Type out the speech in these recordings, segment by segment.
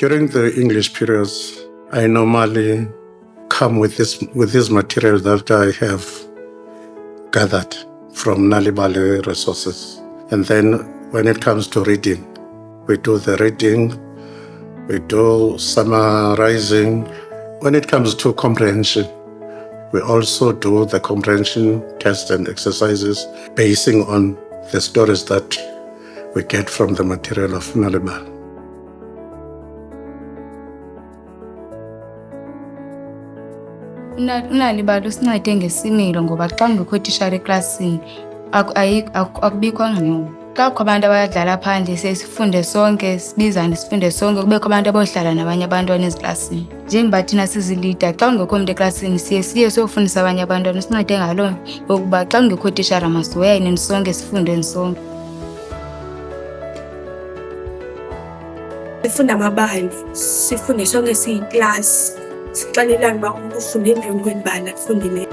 During the English periods, I normally come with these materials that I have gathered from Nalibali resources. And then when it comes to reading, we do the reading, we do summarizing. When it comes to comprehension, we also do the comprehension tests and exercises basing on the stories that we get from the material of Nalibali. UNalibali usincede ngesimilo ngoba xa kungekho tishara eklasini akubikho ngxolo. Xa kukho abantu abadlala phandle siye sifunde sonke, sibizane sifunde sonke, kubekho abantu abohlala nabanye abantwana eziklasini. Njengoba thina sizilida, xa kungekho mntu eklasini siye siyofundisa abanye abantwana. Usincede ngaloo nto yokuba xa kungekho tishara masihoyane nisonke sifunde nisonke. Sifunda amabali, sifunde sonke siyiklasi. Sixelelana uba umntu ufunde endaweni kwendibala kufundile.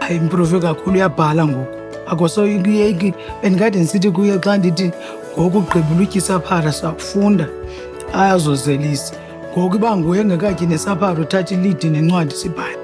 Improve kakhulu, uyabhala ngoku. Akosoyiki bendikade ndisithi kuye xa ndithi ngoku ugqibile utyisa phara sakufunda ayazozelisa. Ngoku uba nguye engekatyi nesaphara uthatha ilidi nencwadi sibhale.